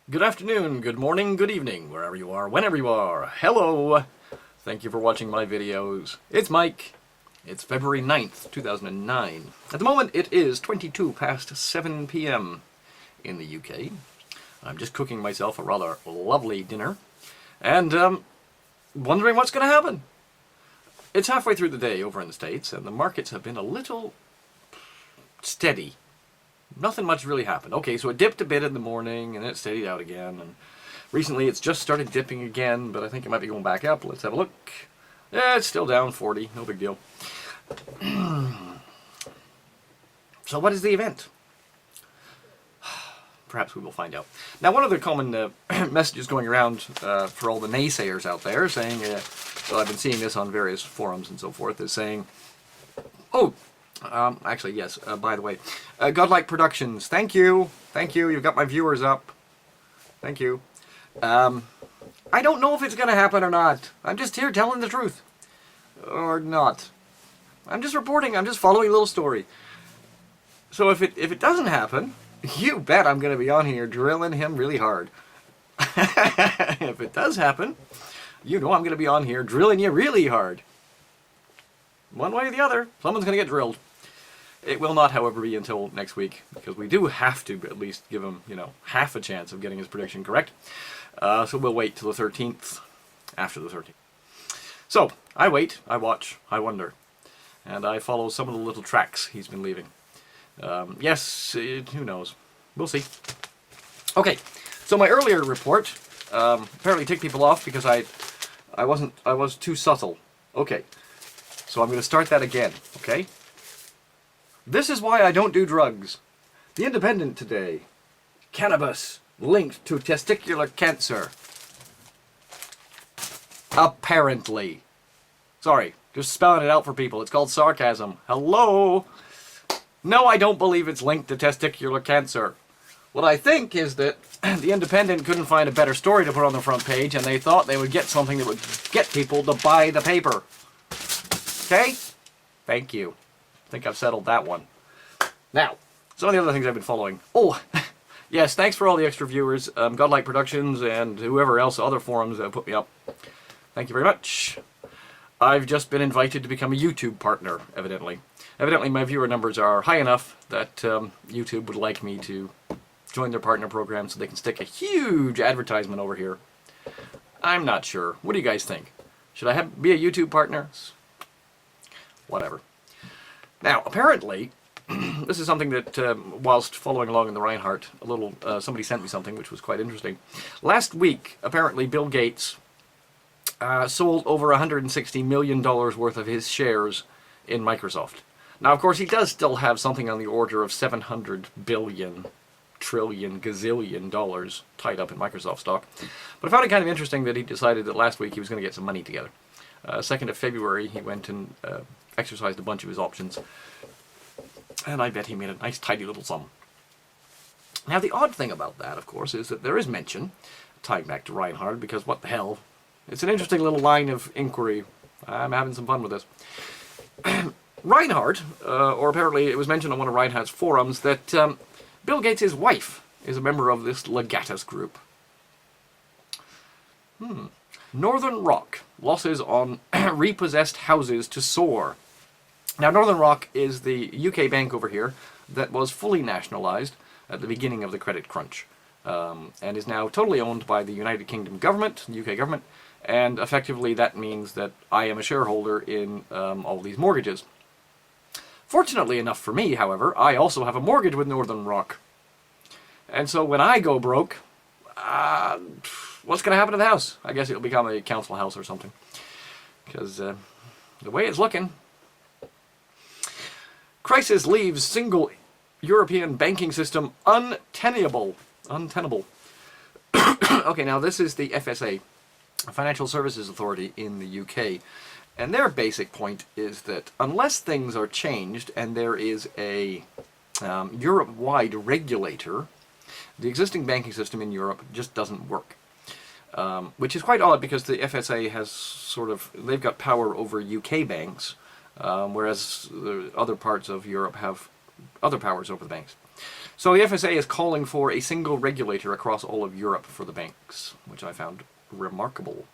Good afternoon, good morning, good evening, wherever you are, whenever you are. Hello! Thank you for watching my videos. It's Mike. It's February 9th, 2009. At the moment it is 22 past 7 p.m. in the UK. I'm just cooking myself a rather lovely dinner and wondering what's going to happen. It's halfway through the day over in the States and the markets have been a little steady. Nothing much really happened. Okay, so it dipped a bit in the morning and it steadied out again. And recently it's just started dipping again, but I think it might be going back up. Let's have a look. Yeah, it's still down 40. No big deal. So what is the event? Perhaps we will find out. Now, one of the common messages going around for all the naysayers out there saying, well, I've been seeing this on various forums and so forth, is saying, oh, actually, yes, by the way, Godlike Productions, thank you, you've got my viewers up, thank you. I don't know if it's going to happen or not. I'm just here telling the truth, or not. I'm just reporting, I'm just following a little story. So if it doesn't happen, you bet I'm going to be on here drilling him really hard. If it does happen, you know I'm going to be on here drilling you really hard. One way or the other, someone's going to get drilled. It will not, however, be until next week, because we do have to at least give him, half a chance of getting his prediction correct. So we'll wait till the 13th, after the 13th. So, I wait, I watch, I wonder, and I follow some of the little tracks he's been leaving. Yes, who knows? We'll see. Okay, so my earlier report apparently ticked people off because I was too subtle. Okay. So I'm going to start that again, okay? This is why I don't do drugs. The Independent today. Cannabis linked to testicular cancer. Apparently. Sorry, just spelling it out for people. It's called sarcasm. Hello? No, I don't believe it's linked to testicular cancer. What I think is that the Independent couldn't find a better story to put on the front page, and they thought they would get something that would get people to buy the paper. Okay? Thank you. I think I've settled that one. Now, some of the other things I've been following. Oh, yes, thanks for all the extra viewers. Godlike Productions and whoever else, other forums that put me up. Thank you very much. I've just been invited to become a YouTube partner, evidently. Evidently, my viewer numbers are high enough that YouTube would like me to join their partner program so they can stick a huge advertisement over here. I'm not sure. What do you guys think? Should I be a YouTube partner? Whatever. Now, apparently, this is something that, whilst following along in the Reinhardt, somebody sent me something which was quite interesting. Last week, apparently, Bill Gates sold over $160 million worth of his shares in Microsoft. Now, of course, he does still have something on the order of 700 billion, trillion, gazillion dollars tied up in Microsoft stock. But I found it kind of interesting that he decided that last week he was going to get some money together. 2nd of February, he went and exercised a bunch of his options, and I bet he made a nice tidy little sum. Now the odd thing about that, of course, is that there is mention, tying back to Reinhardt, because what the hell, it's an interesting little line of inquiry. I'm having some fun with this. Reinhardt, or apparently it was mentioned on one of Reinhardt's forums, that Bill Gates' wife is a member of this Legatus group. Northern Rock, losses on repossessed houses to soar. Now, Northern Rock is the UK bank over here that was fully nationalised at the beginning of the credit crunch, and is now totally owned by the United Kingdom government, the UK government, and effectively that means that I am a shareholder in all these mortgages. Fortunately enough for me, however, I also have a mortgage with Northern Rock. And so when I go broke, what's going to happen to the house? I guess it'll become a council house or something. Because the way it's looking... Crisis leaves single European banking system untenable. Okay, now this is the FSA, Financial Services Authority in the UK. And their basic point is that unless things are changed and there is a Europe-wide regulator, the existing banking system in Europe just doesn't work. Which is quite odd because the FSA has they've got power over UK banks, whereas the other parts of Europe have other powers over the banks. So the FSA is calling for a single regulator across all of Europe for the banks, which I found remarkable.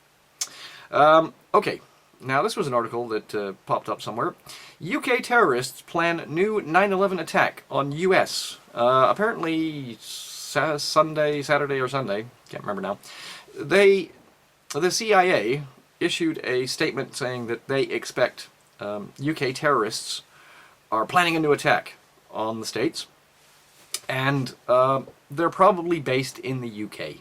Okay, now this was an article that popped up somewhere. UK terrorists plan new 9/11 attack on US. Apparently Saturday or Sunday, can't remember now. The CIA issued a statement saying that they expect UK terrorists are planning a new attack on the States, and they're probably based in the UK.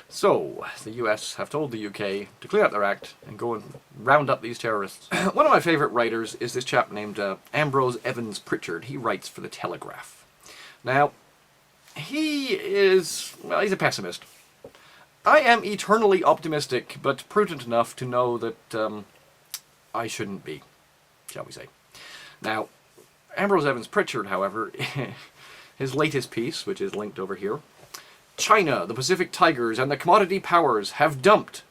So, the US have told the UK to clear up their act and go and round up these terrorists. One of my favourite writers is this chap named Ambrose Evans Pritchard. He writes for The Telegraph. Now, he's a pessimist. I am eternally optimistic, but prudent enough to know that I shouldn't be, shall we say. Now, Ambrose Evans Pritchard, however, his latest piece, which is linked over here, China, the Pacific Tigers, and the commodity powers have dumped,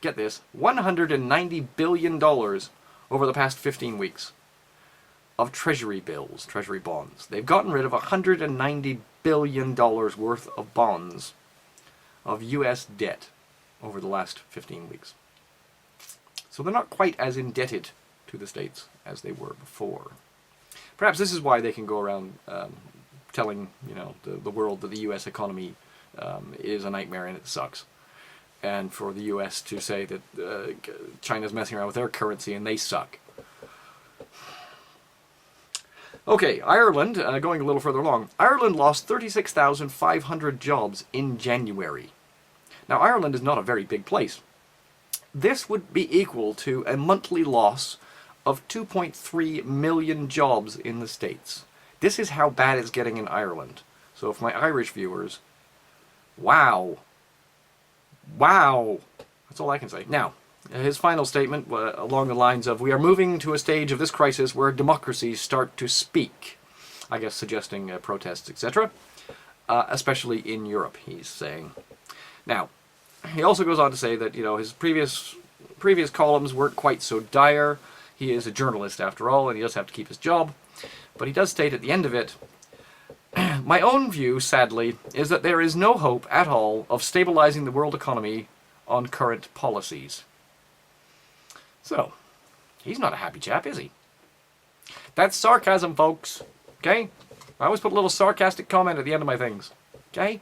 get this, $190 billion over the past 15 weeks of treasury bills, treasury bonds. They've gotten rid of $190 billion worth of bonds of US debt over the last 15 weeks. So they're not quite as indebted to the States as they were before. Perhaps this is why they can go around telling, the world that the US economy is a nightmare and it sucks. And for the US to say that China's messing around with their currency and they suck. Okay, Ireland, going a little further along. Ireland lost 36,500 jobs in January. Now, Ireland is not a very big place. This would be equal to a monthly loss of 2.3 million jobs in the States. This is how bad it's getting in Ireland. So if my Irish viewers, wow. That's all I can say. Now, his final statement along the lines of, we are moving to a stage of this crisis where democracies start to speak. I guess suggesting protests, etc. Especially in Europe, he's saying. Now, he also goes on to say that, his previous columns weren't quite so dire. He is a journalist after all, and he does have to keep his job. But he does state at the end of it, my own view, sadly, is that there is no hope at all of stabilizing the world economy on current policies. So, he's not a happy chap, is he? That's sarcasm, folks. Okay? I always put a little sarcastic comment at the end of my things. Okay?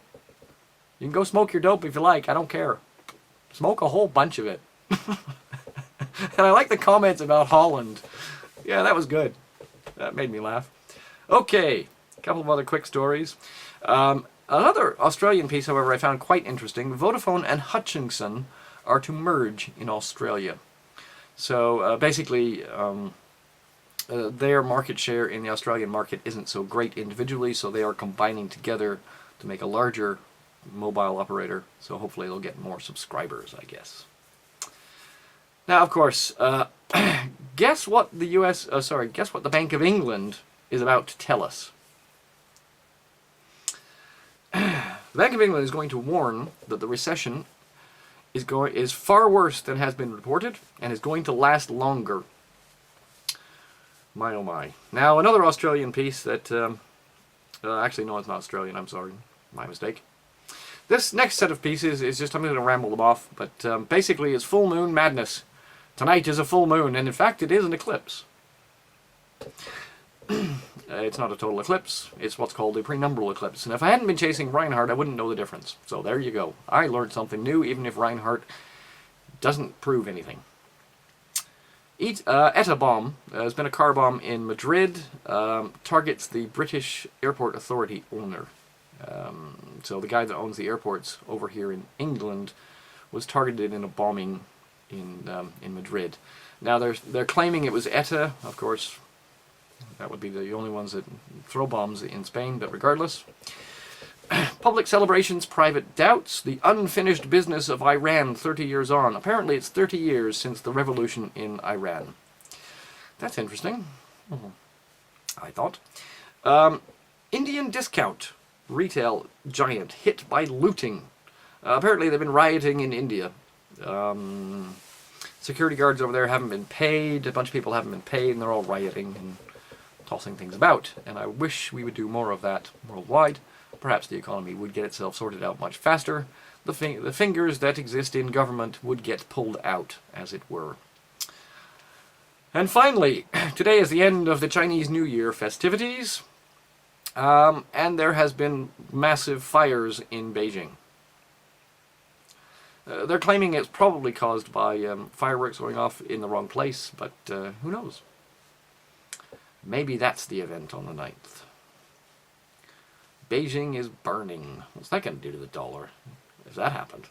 You can go smoke your dope if you like. I don't care. Smoke a whole bunch of it. And I like the comments about Holland. Yeah, that was good. That made me laugh. Okay, a couple of other quick stories. Another Australian piece, however, I found quite interesting. Vodafone and Hutchison are to merge in Australia. So basically, their market share in the Australian market isn't so great individually, so they are combining together to make a larger mobile operator. So hopefully they'll get more subscribers, I guess. Now, of course, guess what the Bank of England is about to tell us. The Bank of England is going to warn that the recession is far worse than has been reported and is going to last longer. My oh my. Now, another Australian piece that... actually, no, it's not Australian. I'm sorry. My mistake. This next set of pieces is just... I'm going to ramble them off, but basically it's full moon madness. Tonight is a full moon, and in fact it is an eclipse. It's not a total eclipse, it's what's called a prenumbral eclipse. And if I hadn't been chasing Reinhardt, I wouldn't know the difference. So there you go. I learned something new, even if Reinhardt doesn't prove anything. ETA bomb has been a car bomb in Madrid, targets the British Airport Authority owner. So the guy that owns the airports over here in England was targeted in a bombing in Madrid. Now they're claiming it was ETA, of course. That would be the only ones that throw bombs in Spain, but regardless. Public celebrations, private doubts, the unfinished business of Iran 30 years on. Apparently it's 30 years since the revolution in Iran. That's interesting, I thought. Indian discount retail giant hit by looting. Apparently they've been rioting in India. Security guards over there haven't been paid, a bunch of people haven't been paid, and they're all rioting and tossing things about, and I wish we would do more of that worldwide. Perhaps the economy would get itself sorted out much faster. The fingers that exist in government would get pulled out, as it were. And finally, today is the end of the Chinese New Year festivities, and there has been massive fires in Beijing. They're claiming it's probably caused by fireworks going off in the wrong place, but who knows? Maybe that's the event on the 9th. Beijing is burning. What's that going to do to the dollar, if that happened?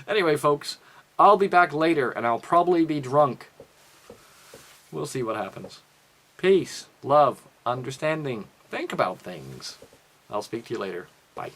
Anyway, folks, I'll be back later, and I'll probably be drunk. We'll see what happens. Peace, love, understanding. Think about things. I'll speak to you later. Bye.